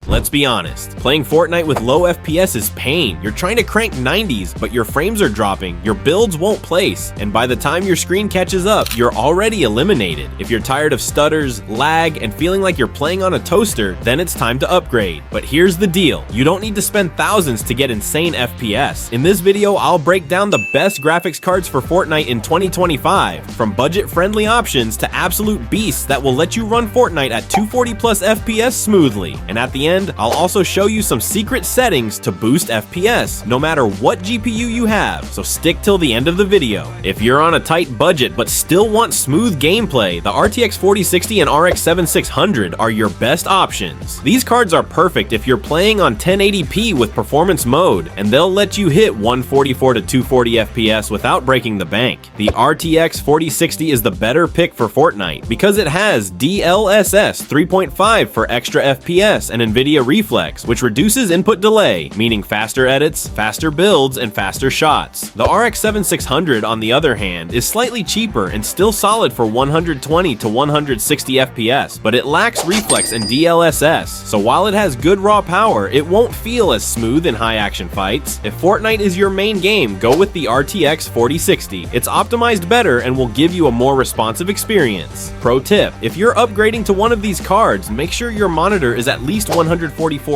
Let's be honest, playing Fortnite with low FPS is pain. You're trying to crank 90s, but your frames are dropping, your builds won't place, and by the time your screen catches up, you're already eliminated. If you're tired of stutters, lag, and feeling like you're playing on a toaster, then it's time to upgrade. But here's the deal, you don't need to spend thousands to get insane FPS. In this video, I'll break down the best graphics cards for Fortnite in 2025, from budget-friendly options to absolute beasts that will let you run Fortnite at 240 plus FPS smoothly. And at the end, I'll also show you some secret settings to boost FPS, no matter what GPU you have, so stick till the end of the video. If you're on a tight budget but still want smooth gameplay, the RTX 4060 and RX 7600 are your best options. These cards are perfect if you're playing on 1080p with performance mode, and they'll let you hit 144 to 240 FPS without breaking the bank. The RTX 4060 is the better pick for Fortnite because it has DLSS 3.5 for extra FPS and NVIDIA Reflex, which reduces input delay, meaning faster edits, faster builds, and faster shots. The RX 7600, on the other hand, is slightly cheaper and still solid for 120 to 160 FPS, but it lacks Reflex and DLSS, so while it has good raw power, it won't feel as smooth in high-action fights. If Fortnite is your main game, go with the RTX 4060. It's optimized better and will give you a more responsive experience. Pro tip, if you're upgrading to one of these cards, make sure your monitor is at least 144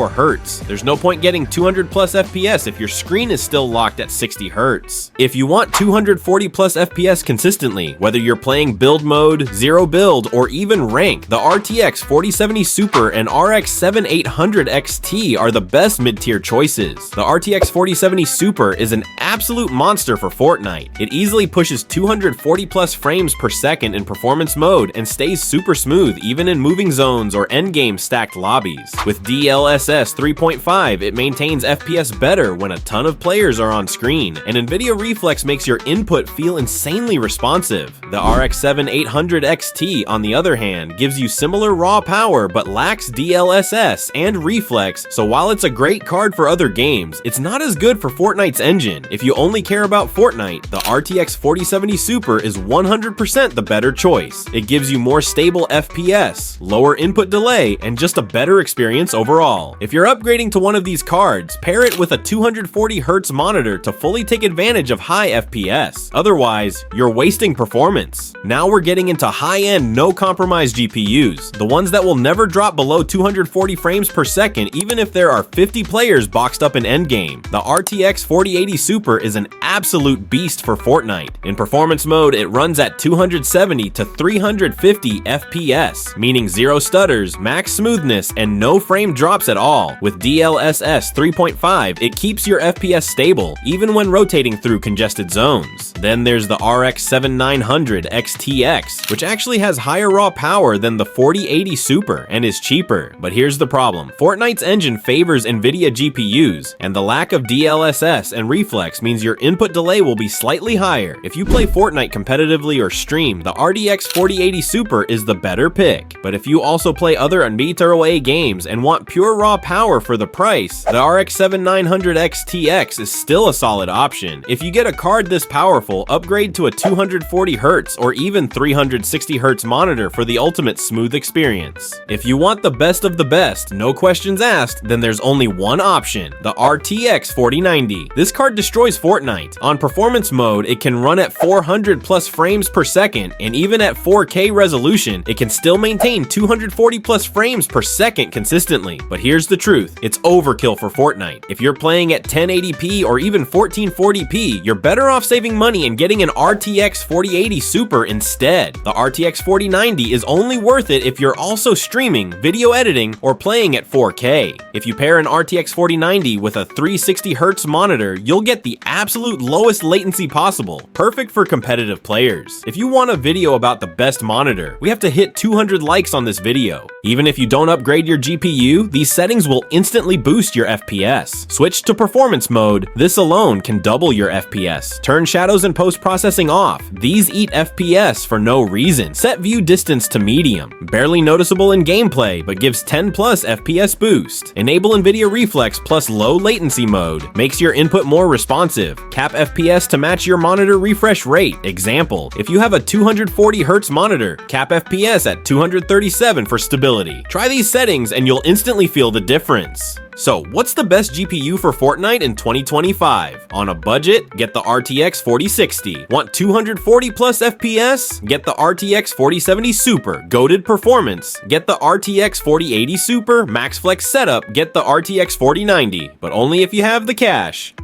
Hz. There's no point getting 200 plus FPS if your screen is still locked at 60 Hz. If you want 240 plus FPS consistently, whether you're playing build mode, zero build, or even rank, the RTX 4070 Super and RX 7800 XT are the best mid-tier choices. The RTX 4070 Super is an absolute monster for Fortnite. It easily pushes 240 plus frames per second in performance mode and stays super smooth even in moving zones or endgame stacked lobbies. With DLSS 3.5, it maintains FPS better when a ton of players are on screen, and NVIDIA Reflex makes your input feel insanely responsive. The RX 7800 XT, on the other hand, gives you similar raw power but lacks DLSS and Reflex, so while it's a great card for other games, it's not as good for Fortnite's engine. If you only care about Fortnite, the RTX 4070 Super is 100% the better choice. It gives you more stable FPS, lower input delay, and just a better experience overall. If you're upgrading to one of these cards, pair it with a 240 Hz monitor to fully take advantage of high FPS. Otherwise, you're wasting performance. Now we're getting into high-end, no-compromise GPUs, the ones that will never drop below 240 frames per second even if there are 50 players boxed up in endgame. The RTX 4080 Super is an absolute beast for Fortnite. In performance mode, it runs at 270 to 350 FPS, meaning zero stutters, max smoothness, and no frame drops at all. With DLSS 3.5, it keeps your FPS stable, even when rotating through congested zones. Then there's the RX 7900 XTX, which actually has higher raw power than the 4080 Super and is cheaper. But here's the problem. Fortnite's engine favors NVIDIA GPUs, and the lack of DLSS and Reflex means your input delay will be slightly higher. If you play Fortnite competitively or stream, the RTX 4080 Super is the better pick. But if you also play other NVIDIA games and want pure raw power for the price, the RX 7900 XTX is still a solid option. If you get a card this powerful, upgrade to a 240 Hz or even 360 Hz monitor for the ultimate smooth experience. If you want the best of the best, no questions asked, then there's only one option, the RTX 4090. This card destroys Fortnite. On performance mode, it can run at 400 plus frames per second, and even at 4K resolution, it can still maintain 240 plus frames per second consistently. But here's the truth, it's overkill for Fortnite. If you're playing at 1080p or even 1440p, you're better off saving money and getting an RTX 4080 Super instead. The RTX 4090 is only worth it if you're also streaming, video editing, or playing at 4K. If you pair an RTX 4090 with a 360 Hz monitor, you'll get the absolute lowest latency possible, perfect for competitive players. If you want a video about the best monitor, we have to hit 200 likes on this video. Even if you don't upgrade your GPU, these settings will instantly boost your FPS. Switch to performance mode. This alone can double your FPS. Turn shadows and post-processing off. These eat FPS for no reason. Set view distance to medium. Barely noticeable in gameplay, but gives 10 plus FPS boost. Enable NVIDIA Reflex plus low latency mode. Makes your input more responsive. Cap FPS to match your monitor refresh rate. Example, if you have a 240 Hz monitor, cap FPS at 237 for stability. Try these settings and you'll instantly instantly feel the difference. So, what's the best GPU for Fortnite in 2025? On a budget? Get the RTX 4060. Want 240 plus FPS? Get the RTX 4070 Super. Goated performance? Get the RTX 4080 Super. Max Flex setup? Get the RTX 4090. But only if you have the cash.